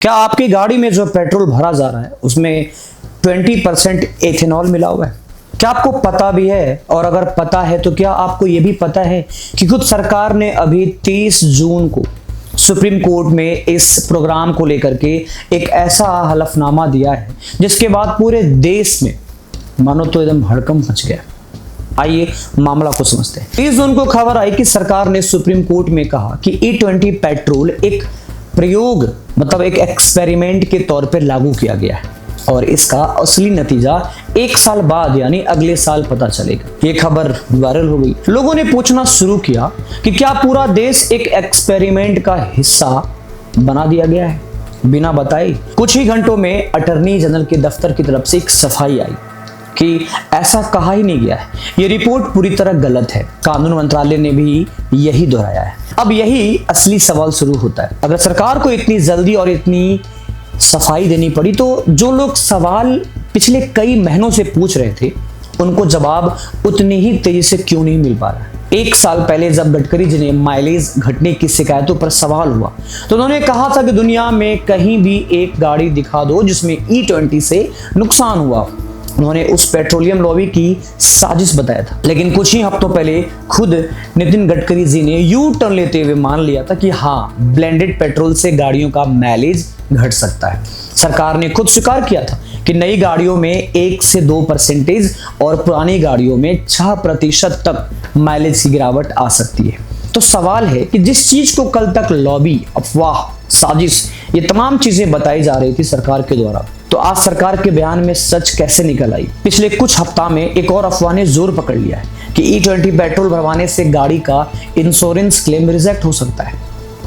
क्या आपकी गाड़ी में जो पेट्रोल भरा जा रहा है उसमें 20% एथेनॉल मिला हुआ है? क्या आपको पता भी है? और अगर पता है तो क्या आपको यह भी पता है कि खुद सरकार ने अभी 30 जून को सुप्रीम कोर्ट में इस प्रोग्राम को लेकर के एक ऐसा हलफनामा दिया है जिसके बाद पूरे देश में मानो तो एकदम हड़कंप मच गया। आइए मामला को समझते हैं। 30 जून को खबर आई कि सरकार ने सुप्रीम कोर्ट में कहा कि E20 पेट्रोल एक प्रयोग मतलब एक एक्सपेरिमेंट के तौर पर लागू किया गया है और इसका असली नतीजा 1 साल बाद यानी अगले साल पता चलेगा। ये खबर वायरल हो गई। लोगों ने पूछना शुरू किया कि क्या पूरा देश एक एक्सपेरिमेंट का हिस्सा बना दिया गया है बिना बताए। कुछ ही घंटों में अटॉर्नी जनरल के दफ्तर की तरफ से एक सफाई आई कि ऐसा कहा ही नहीं गया है, ये रिपोर्ट पूरी तरह गलत है। कानून मंत्रालय ने भी यही दोहराया है। अब यही असली सवाल शुरू होता है। अगर सरकार को इतनी जल्दी और इतनी सफाई देनी पड़ी तो जो लोग सवाल पिछले कई महीनों से पूछ रहे थे उनको जवाब उतनी ही तेजी से क्यों नहीं मिल पा रहा है। 1 साल पहले जब गडकरी जी ने माइलेज घटने की शिकायतों पर सवाल हुआ तो उन्होंने कहा था कि दुनिया में कहीं भी एक गाड़ी दिखा दो जिसमें E20 से नुकसान हुआ। उन्होंने उस पेट्रोलियम लॉबी की साजिश बताया था। लेकिन कुछ ही हफ्तों पहले खुद नितिन गडकरी जी ने यू टर्न लेते हुए मान लिया था कि हाँ, ब्लेंडेड पेट्रोल से गाड़ियों का माइलेज घट सकता है। सरकार ने खुद स्वीकार किया था कि नई गाड़ियों में 1 से 2% और पुरानी गाड़ियों में 6% तक माइलेज की गिरावट आ सकती है। तो सवाल है कि जिस चीज को कल तक लॉबी, अफवाह, साजिश, ये तमाम चीजें बताई जा रही थी सरकार के द्वारा, तो आज सरकार के बयान में सच कैसे निकल आई? पिछले कुछ हफ्ता में एक और अफवाह ने जोर पकड़ लिया है कि E20 पेट्रोल भरवाने से गाड़ी का इंश्योरेंस क्लेम रिजेक्ट हो सकता है।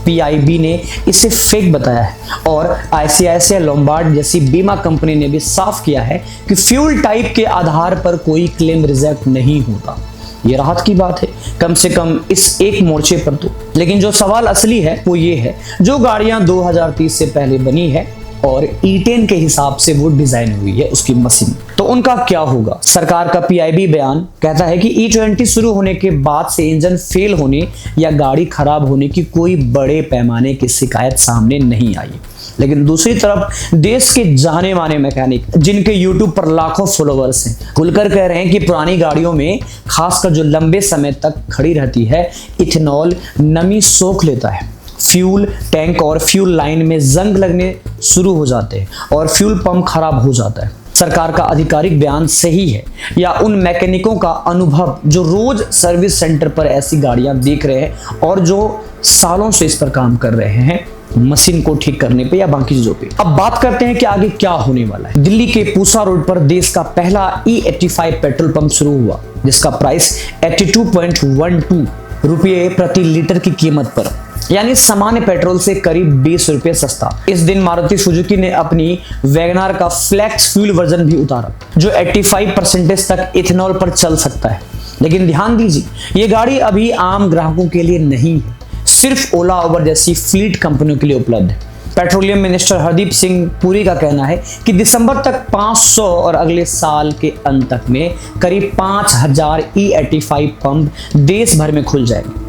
PIB ने इसे फेक बताया है और ICICI लोम्बार्ड जैसी बीमा कंपनी ने भी साफ किया है कि फ्यूल टाइप के आधार पर कोई क्लेम रिजेक्ट नहीं होता। ये राहत की बात है कम से कम इस एक मोर्चे पर तो। लेकिन जो सवाल असली है वो ये है, जो गाड़ियां 2030 से पहले बनी है और E10 के हिसाब से वो डिजाइन हुई है उसकी मशीन, तो उनका क्या होगा? सरकार का PIB बयान कहता है कि E20 शुरू होने के बाद से इंजन फेल होने या गाड़ी खराब होने की कोई बड़े पैमाने की शिकायत सामने नहीं आई। लेकिन दूसरी तरफ देश के जाने माने मैकेनिक जिनके YouTube पर लाखों फॉलोअर्स हैं खुलकर कह रहे हैं कि पुरानी गाड़ियों में खासकर जो लंबे समय तक खड़ी रहती है, इथेनॉल नमी सोख लेता है, फ्यूल टैंक और फ्यूल लाइन में जंग लगने शुरू हो जाते हैं और फ्यूल पंप खराब हो जाता है। सरकार का आधिकारिक बयान सही है या उन मैकेनिकों का अनुभव जो रोज सर्विस सेंटर पर ऐसी गाड़ियां देख रहे हैं और जो सालों से इस पर काम कर रहे हैं मशीन को ठीक करने पे या बाकी चीजों पे। अब बात करते हैं कि आगे क्या होने वाला है। दिल्ली के पूसा रोड पर देश का पहला E85 पेट्रोल पंप शुरू हुआ जिसका प्राइस 82.12 रुपये प्रति लीटर की कीमत पर, यानी सामान्य पेट्रोल से करीब 20 रुपये सस्ता। इस दिन मारुति सुजुकी ने अपनी वैगनार का फ्लेक्स फ्यूल वर्जन भी उतारा जो 85% तक इथेनॉल पर चल सकता है। लेकिन ध्यान दीजिए, ये गाड़ी अभी आम ग्राहकों के लिए नहीं है, सिर्फ ओला, उबर जैसी फ्लीट कंपनियों के लिए उपलब्ध है। पेट्रोलियम मिनिस्टर हरदीप सिंह पुरी का कहना है कि दिसंबर तक 500 और अगले साल के अंत तक में करीब 5000 E85 पंप देश भर में खुल जाएंगे।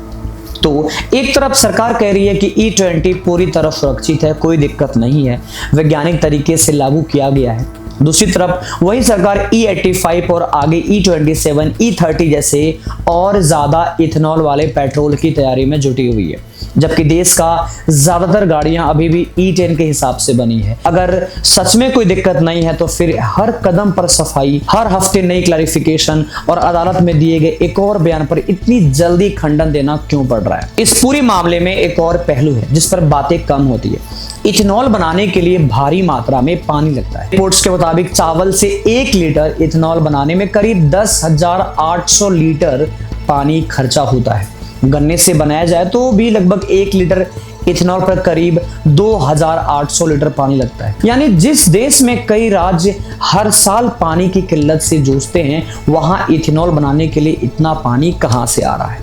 तो एक तरफ सरकार कह रही है कि E20 पूरी तरह सुरक्षित है, कोई दिक्कत नहीं है, वैज्ञानिक तरीके से लागू किया गया है। दूसरी तरफ वही सरकार E85 और आगे E27, E30 जैसे और ज्यादा इथेनॉल वाले पेट्रोल की तैयारी में जुटी हुई है, जबकि देश का ज्यादातर गाड़ियां अभी भी E10 के हिसाब से बनी है। अगर सच में कोई दिक्कत नहीं है तो फिर हर कदम पर सफाई, हर हफ्ते नई क्लैरिफिकेशन और अदालत में दिए गए एक और बयान पर इतनी जल्दी खंडन देना क्यों पड़ रहा है? इस पूरे मामले में एक और पहलू है जिस पर बातें कम होती है। इथेनॉल बनाने के लिए भारी मात्रा में पानी लगता है। रिपोर्ट्स के मुताबिक चावल से 1 लीटर इथेनॉल बनाने में करीब 10,800 लीटर पानी खर्चा होता है। गन्ने से बनाया जाए तो भी लगभग 1 लीटर इथेनॉल पर करीब 2,800 लीटर पानी लगता है। यानी जिस देश में कई राज्य हर साल पानी की किल्लत से जूझते हैं, वहां इथेनॉल बनाने के लिए इतना पानी कहां से आ रहा है?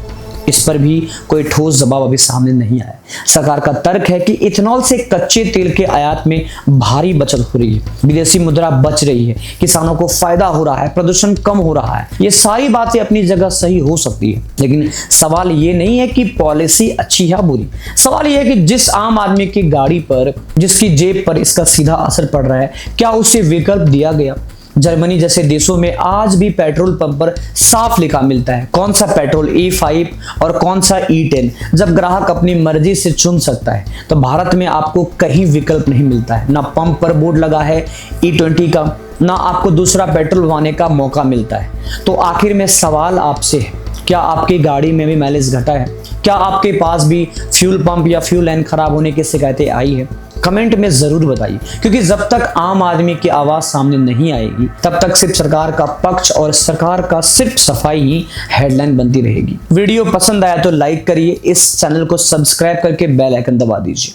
इस पर भी कोई ठोस जवाब अभी सामने नहीं आया। सरकार का तर्क है कि इथेनॉल से कच्चे तेल के आयात में भारी बचत हो रही है, विदेशी मुद्रा बच रही है, किसानों को फायदा हो रहा है, प्रदूषण कम हो रहा है। ये सारी बातें अपनी जगह सही हो सकती है, लेकिन सवाल ये नहीं है कि पॉलिसी अच्छी या बुरी। सवाल ये है कि जिस आम आदमी की गाड़ी पर, जिसकी जेब पर इसका सीधा असर पड़ रहा है, क्या उसे विकल्प दिया गया? जर्मनी जैसे देशों में आज भी पेट्रोल पंप पर साफ लिखा मिलता है कौन सा पेट्रोल E5 और कौन सा E10। जब ग्राहक अपनी मर्जी से चुन सकता है, तो भारत में आपको कहीं विकल्प नहीं मिलता है। ना पंप पर बोर्ड लगा है E20 का, ना आपको दूसरा पेट्रोल भरवाने का मौका मिलता है। तो आखिर में सवाल आपसे है, क्या आपकी गाड़ी में भी माइलेज घटा है? क्या आपके पास भी फ्यूल पंप या फ्यूल लाइन खराब होने की शिकायतें आई है? कमेंट में जरूर बताइए, क्योंकि जब तक आम आदमी की आवाज सामने नहीं आएगी, तब तक सिर्फ सरकार का पक्ष और सरकार का सिर्फ सफाई ही हेडलाइन बनती रहेगी। वीडियो पसंद आया तो लाइक करिए, इस चैनल को सब्सक्राइब करके बेल आइकन दबा दीजिए।